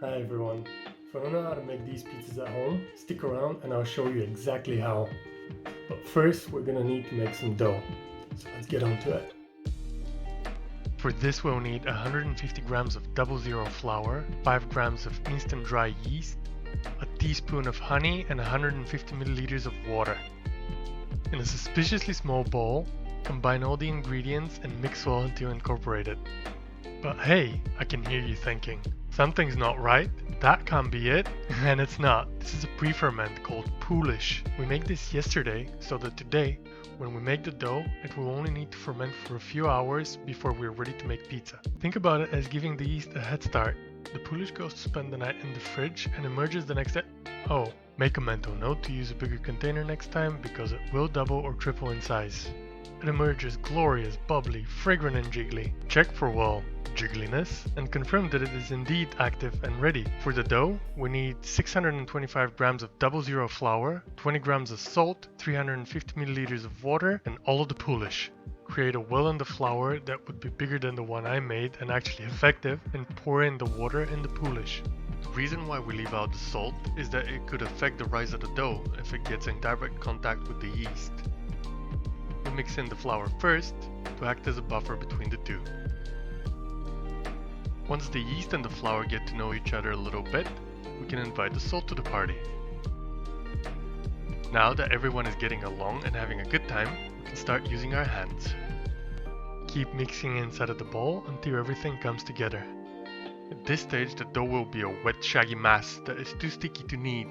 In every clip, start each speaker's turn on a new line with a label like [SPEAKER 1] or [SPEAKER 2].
[SPEAKER 1] Hi everyone. If you don't know how to make these pizzas at home, stick around and I'll show you exactly how. But first, we're gonna need to make some dough. So let's get on to it. For this we'll need 150 grams of 00 flour, 5 grams of instant dry yeast, a teaspoon of honey and 150 milliliters of water. In a suspiciously small bowl, combine all the ingredients and mix well until incorporated. But hey, I can hear you thinking, something's not right, that can't be it, and it's not. This is a pre-ferment called Poolish. We made this yesterday, so that today, when we make the dough, it will only need to ferment for a few hours before we're ready to make pizza. Think about it as giving the yeast a head start. The Poolish goes to spend the night in the fridge and emerges the next day. Oh, make a mental note to use a bigger container next time because it will double or triple in size. It emerges glorious, bubbly, fragrant and jiggly. Check for, well, jiggliness and confirm that it is indeed active and ready. For the dough, we need 625 grams of 00 flour, 20 grams of salt, 350 milliliters of water and all of the Poolish. Create a well in the flour that would be bigger than the one I made and actually effective, and pour in the water and the Poolish. The reason why we leave out the salt is that it could affect the rise of the dough if it gets in direct contact with the yeast. We mix in the flour first to act as a buffer between the two. Once the yeast and the flour get to know each other a little bit, we can invite the salt to the party. Now that everyone is getting along and having a good time, we can start using our hands. Keep mixing inside of the bowl until everything comes together. At this stage, the dough will be a wet, shaggy mass that is too sticky to knead.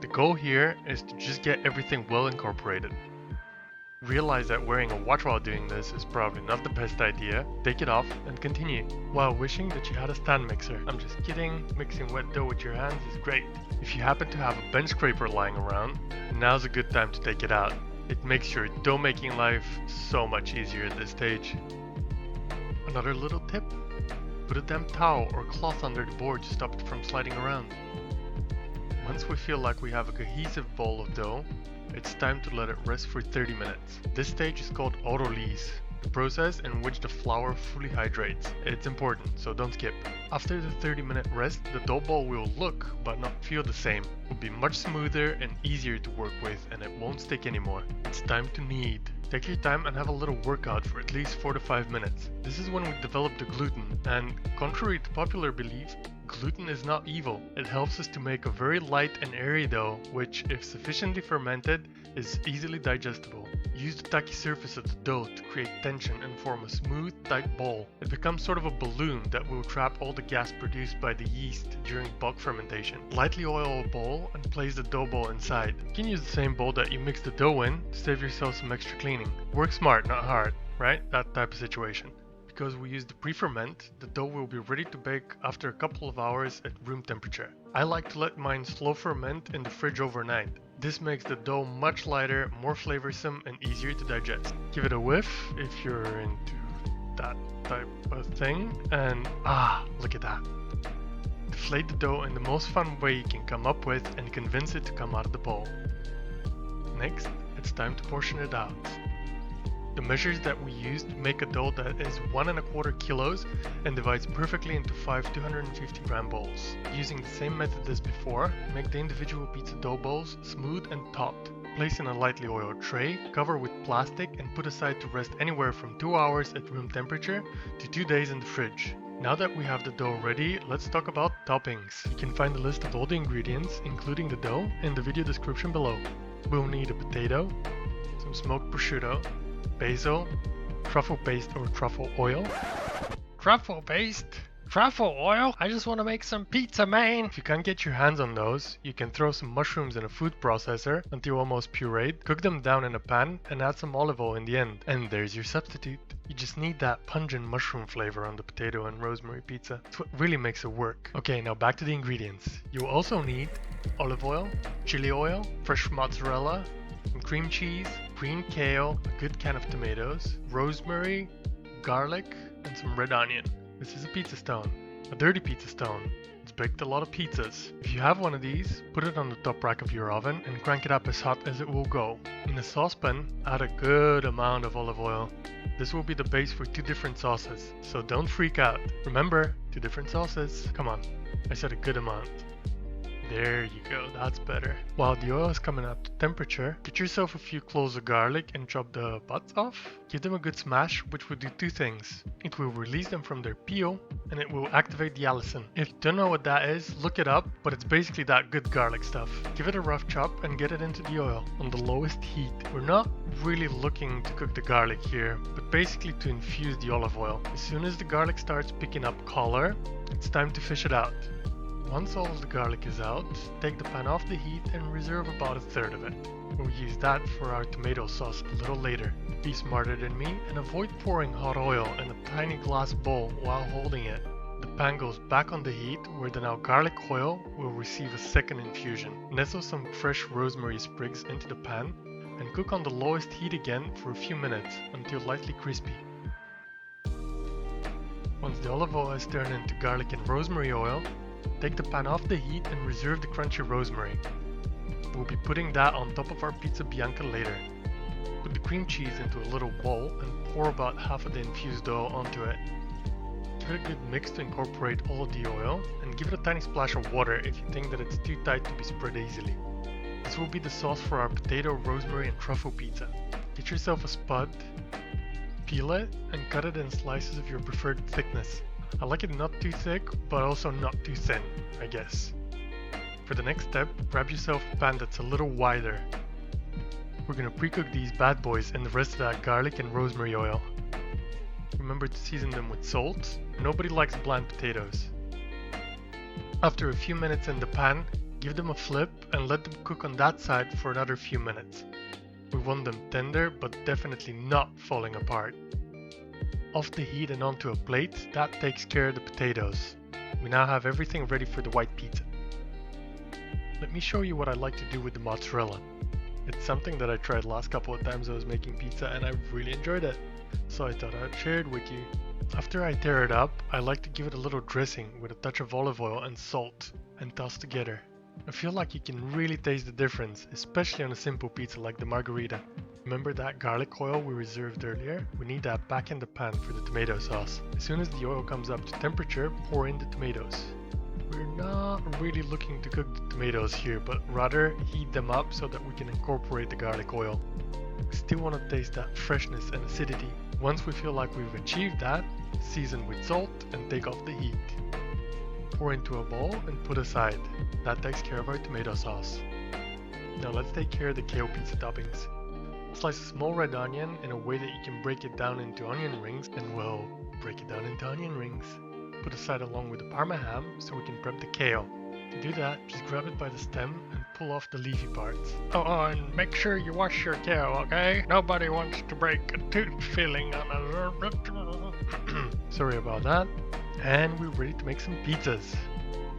[SPEAKER 1] The goal here is to just get everything well incorporated. Realize that wearing a watch while doing this is probably not the best idea. Take it off and continue, while wishing that you had a stand mixer. I'm just kidding, mixing wet dough with your hands is great. If you happen to have a bench scraper lying around, now's a good time to take it out. It makes your dough making life so much easier at this stage. Another little tip, put a damp towel or cloth under the board to stop it from sliding around. Once we feel like we have a cohesive ball of dough, it's time to let it rest for 30 minutes. This stage is called autolyse, the process in which the flour fully hydrates. It's important, so don't skip. After the 30-minute rest, the dough ball will look, but not feel the same. It will be much smoother and easier to work with, and it won't stick anymore. It's time to knead. Take your time and have a little workout for at least 4 to 5 minutes. This is when we develop the gluten, and contrary to popular belief, gluten is not evil. It helps us to make a very light and airy dough, which, if sufficiently fermented, is easily digestible. Use the tacky surface of the dough to create tension and form a smooth, tight ball. It becomes sort of a balloon that will trap all the gas produced by the yeast during bulk fermentation. Lightly oil a bowl and place the dough ball inside. You can use the same bowl that you mixed the dough in to save yourself some extra cleaning. Work smart, not hard, right? That type of situation. Because we use the pre-ferment, the dough will be ready to bake after a couple of hours at room temperature. I like to let mine slow ferment in the fridge overnight. This makes the dough much lighter, more flavorsome and easier to digest. Give it a whiff if you're into that type of thing, and look at that. Deflate the dough in the most fun way you can come up with and convince it to come out of the bowl. Next, it's time to portion it out. The measures that we used make a dough that is 1¼ kilos and divides perfectly into 5 250 gram bowls. Using the same method as before, make the individual pizza dough bowls smooth and taut. Place in a lightly oiled tray, cover with plastic and put aside to rest anywhere from 2 hours at room temperature to 2 days in the fridge. Now that we have the dough ready, let's talk about toppings. You can find a list of all the ingredients, including the dough, in the video description below. We'll need a potato, some smoked prosciutto, basil, truffle paste or truffle oil. Truffle paste? Truffle oil? I just want to make some pizza, man! If you can't get your hands on those, you can throw some mushrooms in a food processor until almost pureed, cook them down in a pan and add some olive oil in the end. And there's your substitute. You just need that pungent mushroom flavor on the potato and rosemary pizza. It's what really makes it work. Okay, now back to the ingredients. You'll also need olive oil, chili oil, fresh mozzarella, some cream cheese, green kale, a good can of tomatoes, rosemary, garlic, and some red onion. This is a pizza stone, a dirty pizza stone. It's baked a lot of pizzas. If you have one of these, put it on the top rack of your oven and crank it up as hot as it will go. In a saucepan, add a good amount of olive oil. This will be the base for 2 different sauces, so don't freak out. Remember, 2 different sauces. Come on, I said a good amount. There you go, that's better. While the oil is coming up to temperature, get yourself a few cloves of garlic and chop the butts off. Give them a good smash, which will do 2 things. It will release them from their peel, and it will activate the allicin. If you don't know what that is, look it up, but it's basically that good garlic stuff. Give it a rough chop and get it into the oil on the lowest heat. We're not really looking to cook the garlic here, but basically to infuse the olive oil. As soon as the garlic starts picking up color, it's time to fish it out. Once all of the garlic is out, take the pan off the heat and reserve about 1/3 of it. We'll use that for our tomato sauce a little later. Be smarter than me and avoid pouring hot oil in a tiny glass bowl while holding it. The pan goes back on the heat where the now garlic oil will receive a second infusion. Nestle some fresh rosemary sprigs into the pan and cook on the lowest heat again for a few minutes until lightly crispy. Once the olive oil has turned into garlic and rosemary oil, take the pan off the heat and reserve the crunchy rosemary. We'll be putting that on top of our pizza Bianca later. Put the cream cheese into a little bowl and pour about half of the infused oil onto it. Give it a good mix to incorporate all of the oil, and give it a tiny splash of water if you think that it's too tight to be spread easily. This will be the sauce for our potato, rosemary and truffle pizza. Get yourself a spud, peel it, and cut it in slices of your preferred thickness. I like it not too thick, but also not too thin, I guess. For the next step, grab yourself a pan that's a little wider. We're gonna pre-cook these bad boys in the rest of that garlic and rosemary oil. Remember to season them with salt. Nobody likes bland potatoes. After a few minutes in the pan, give them a flip and let them cook on that side for another few minutes. We want them tender, but definitely not falling apart. Off the heat and onto a plate, that takes care of the potatoes. We now have everything ready for the white pizza. Let me show you what I like to do with the mozzarella. It's something that I tried last couple of times I was making pizza and I really enjoyed it, so I thought I'd share it with you. After I tear it up, I like to give it a little dressing with a touch of olive oil and salt and toss together. I feel like you can really taste the difference, especially on a simple pizza like the margherita. Remember that garlic oil we reserved earlier? We need that back in the pan for the tomato sauce. As soon as the oil comes up to temperature, pour in the tomatoes. We're not really looking to cook the tomatoes here, but rather heat them up so that we can incorporate the garlic oil. We still want to taste that freshness and acidity. Once we feel like we've achieved that, season with salt and take off the heat. Pour into a bowl and put aside. That takes care of our tomato sauce. Now let's take care of the kale pizza toppings. Slice a small red onion in a way that you can break it down into onion rings, and well, break it down into onion rings. Put aside along with the parma ham so we can prep the kale. To do that, just grab it by the stem and pull off the leafy parts. Oh, and make sure you wash your kale, okay? Nobody wants to break a tooth filling on a... Sorry about that. And we're ready to make some pizzas.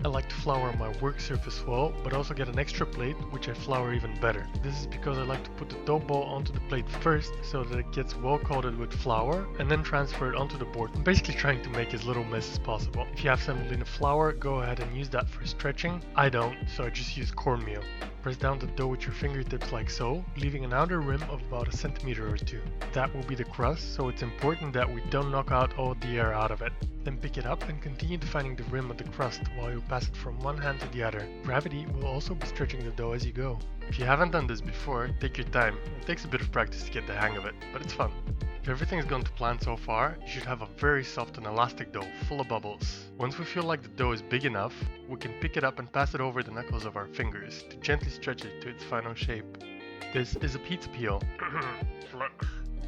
[SPEAKER 1] I like to flour my work surface well, but also get an extra plate which I flour even better. This is because I like to put the dough ball onto the plate first so that it gets well coated with flour and then transfer it onto the board. I'm basically trying to make as little mess as possible. If you have semolina flour, go ahead and use that for stretching. I don't, so I just use cornmeal. Press down the dough with your fingertips like so, leaving an outer rim of about 1 centimeter or 2. That will be the crust, so it's important that we don't knock out all the air out of it. Then pick it up and continue defining the rim of the crust while you pass it from one hand to the other. Gravity will also be stretching the dough as you go. If you haven't done this before, take your time. It takes a bit of practice to get the hang of it, but it's fun. If everything's gone to plan so far, you should have a very soft and elastic dough, full of bubbles. Once we feel like the dough is big enough, we can pick it up and pass it over the knuckles of our fingers to gently stretch it to its final shape. This is a pizza peel.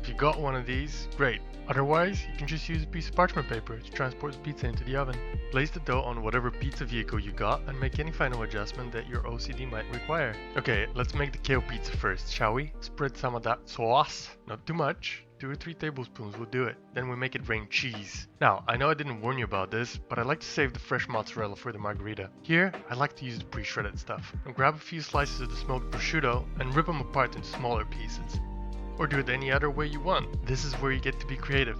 [SPEAKER 1] If you got one of these, great. Otherwise, you can just use a piece of parchment paper to transport the pizza into the oven. Place the dough on whatever pizza vehicle you got and make any final adjustment that your OCD might require. Okay, let's make the kale pizza first, shall we? Spread some of that sauce, not too much. 2 or 3 tablespoons will do it. Then we make it rain cheese. Now, I know I didn't warn you about this, but I like to save the fresh mozzarella for the margherita. Here, I like to use the pre-shredded stuff. And grab a few slices of the smoked prosciutto and rip them apart into smaller pieces. Or do it any other way you want. This is where you get to be creative.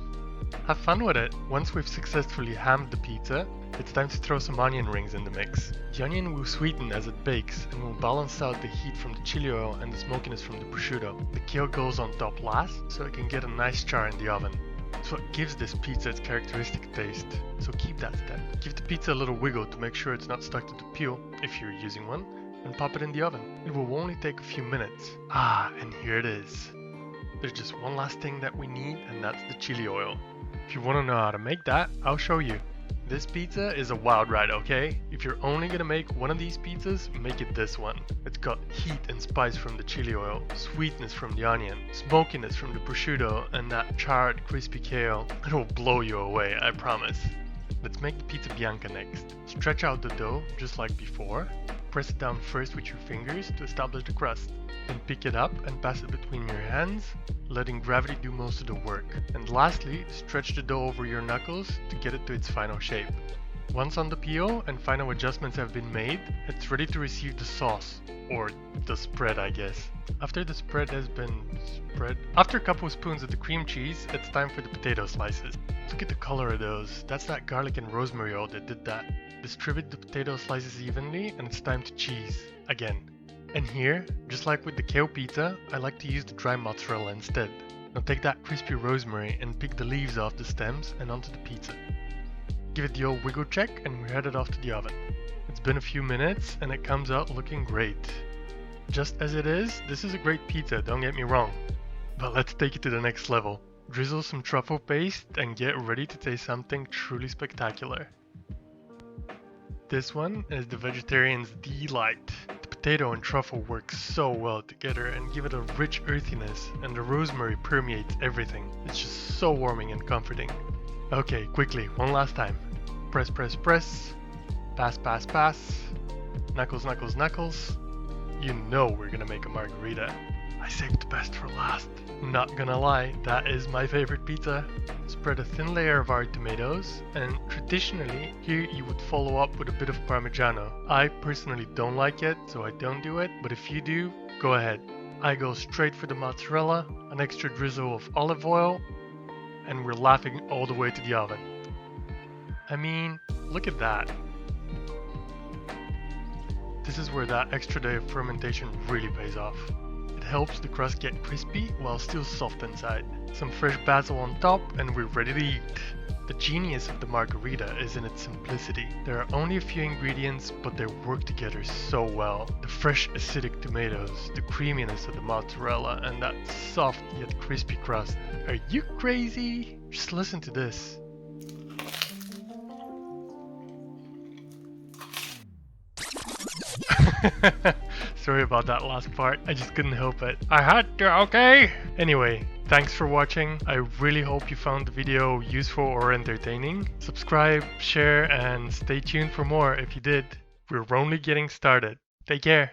[SPEAKER 1] Have fun with it. Once we've successfully hammed the pizza, it's time to throw some onion rings in the mix. The onion will sweeten as it bakes and will balance out the heat from the chili oil and the smokiness from the prosciutto. The kale goes on top last, so it can get a nice char in the oven. It's what gives this pizza its characteristic taste, so keep that step. Give the pizza a little wiggle to make sure it's not stuck to the peel, if you're using one, and pop it in the oven. It will only take a few minutes. Ah, and here it is. There's just one last thing that we need, and that's the chili oil. If you want to know how to make that, I'll show you. This pizza is a wild ride, okay? If you're only gonna make one of these pizzas, make it this one. It's got heat and spice from the chili oil, sweetness from the onion, smokiness from the prosciutto, and that charred, crispy kale. It will blow you away, I promise. Let's make the pizza Bianca next. Stretch out the dough, just like before. Press it down first with your fingers to establish the crust. Then pick it up and pass it between your hands, letting gravity do most of the work. And lastly, stretch the dough over your knuckles to get it to its final shape. Once on the peel and final adjustments have been made, it's ready to receive the sauce, or the spread I guess. After the spread has been spread, after a couple of spoons of the cream cheese, it's time for the potato slices. Look at the color of those, that's that garlic and rosemary oil that did that. Distribute the potato slices evenly and it's time to cheese, again. And here, just like with the kale pizza, I like to use the dry mozzarella instead. Now take that crispy rosemary and pick the leaves off the stems and onto the pizza. Give it the old wiggle check and we're headed off to the oven. It's been a few minutes and it comes out looking great. Just as it is, this is a great pizza, don't get me wrong. But let's take it to the next level. Drizzle some truffle paste and get ready to taste something truly spectacular. This one is the vegetarian's delight. The potato and truffle work so well together and give it a rich earthiness, and the rosemary permeates everything. It's just so warming and comforting. Okay, quickly, one last time. Press, press, press. Pass, pass, pass. Knuckles, knuckles, knuckles. You know we're gonna make a margherita. I saved the best for last. Not gonna lie, that is my favorite pizza. Spread a thin layer of our tomatoes, and traditionally, here you would follow up with a bit of Parmigiano. I personally don't like it, so I don't do it, but if you do, go ahead. I go straight for the mozzarella, an extra drizzle of olive oil, and we're laughing all the way to the oven. I mean, look at that. This is where that extra day of fermentation really pays off. It helps the crust get crispy while still soft inside. Some fresh basil on top and we're ready to eat. The genius of the margherita is in its simplicity. There are only a few ingredients, but they work together so well. The fresh acidic tomatoes, the creaminess of the mozzarella, and that soft yet crispy crust. Are you crazy? Just listen to this. Sorry about that last part, I just couldn't help it. I had to, okay? Anyway, thanks for watching. I really hope you found the video useful or entertaining. Subscribe, share, and stay tuned for more if you did. We're only getting started. Take care.